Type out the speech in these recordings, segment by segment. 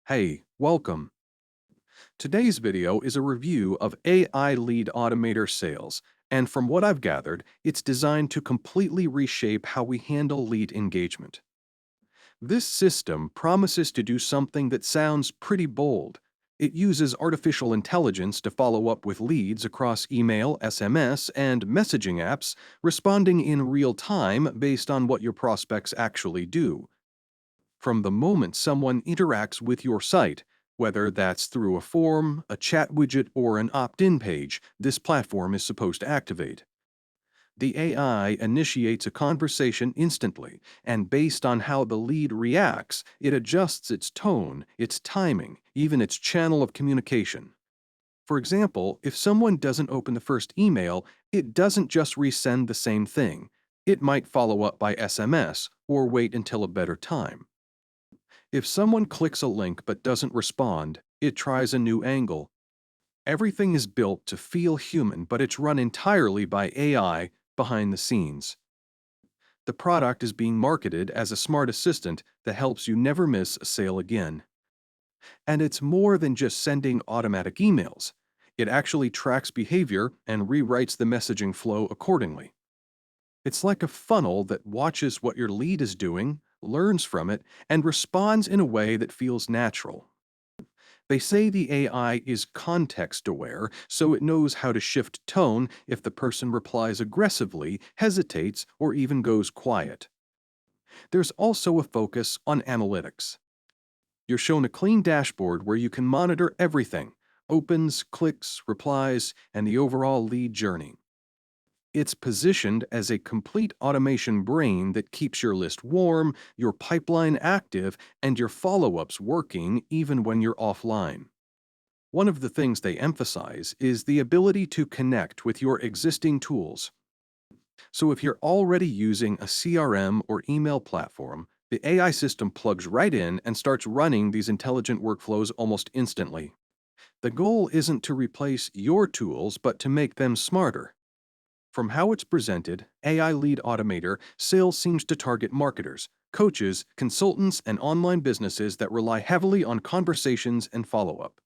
Hey, welcome. Today's video is a review of AI Lead Automator sales, and from what I've gathered, it's designed to completely reshape how we handle lead engagement. This system promises to do something that sounds pretty bold. It uses artificial intelligence to follow up with leads across email, SMS, and messaging apps, responding in real time based on what your prospects actually do. From the moment someone interacts with your site, whether that's through a form, a chat widget, or an opt-in page, this platform is supposed to activate. The AI initiates a conversation instantly, and based on how the lead reacts, it adjusts its tone, its timing, even its channel of communication. For example, if someone doesn't open the first email, it doesn't just resend the same thing. It might follow up by SMS or wait until a better time. If someone clicks a link but doesn't respond, it tries a new angle. Everything is built to feel human, but it's run entirely by AI behind the scenes. The product is being marketed as a smart assistant that helps you never miss a sale again. And it's more than just sending automatic emails. It actually tracks behavior and rewrites the messaging flow accordingly. It's like a funnel that watches what your lead is doing, learns from it, and responds in a way that feels natural. They say the AI is context aware, so it knows how to shift tone if the person replies aggressively, hesitates, or even goes quiet. There's also a focus on analytics. You're shown a clean dashboard where you can monitor everything: opens, clicks, replies, and the overall lead journey. It's positioned as a complete automation brain that keeps your list warm, your pipeline active, and your follow-ups working even when you're offline. One of the things they emphasize is the ability to connect with your existing tools. So if you're already using a CRM or email platform, the AI system plugs right in and starts running these intelligent workflows almost instantly. The goal isn't to replace your tools, but to make them smarter. From how it's presented, AI Lead Automator sales seems to target marketers, coaches, consultants, and online businesses that rely heavily on conversations and follow-up.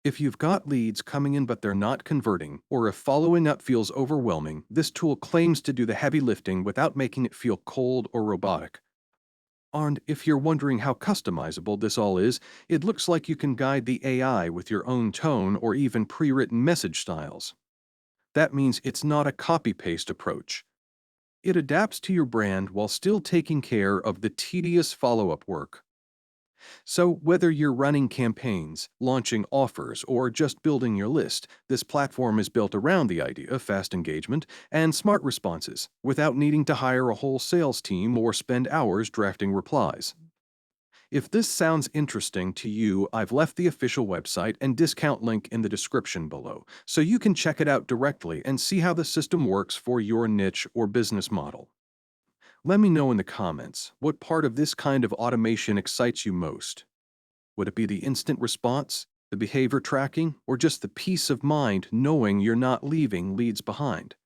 If you've got leads coming in but they're not converting, or if following up feels overwhelming, this tool claims to do the heavy lifting without making it feel cold or robotic. And if you're wondering how customizable this all is, it looks like you can guide the AI with your own tone or even pre-written message styles. That means it's not a copy-paste approach. It adapts to your brand while still taking care of the tedious follow-up work. So whether you're running campaigns, launching offers, or just building your list, this platform is built around the idea of fast engagement and smart responses without needing to hire a whole sales team or spend hours drafting replies. If this sounds interesting to you, I've left the official website and discount link in the description below, so you can check it out directly and see how the system works for your niche or business model. Let me know in the comments what part of this kind of automation excites you most. Would it be the instant response, the behavior tracking, or just the peace of mind knowing you're not leaving leads behind?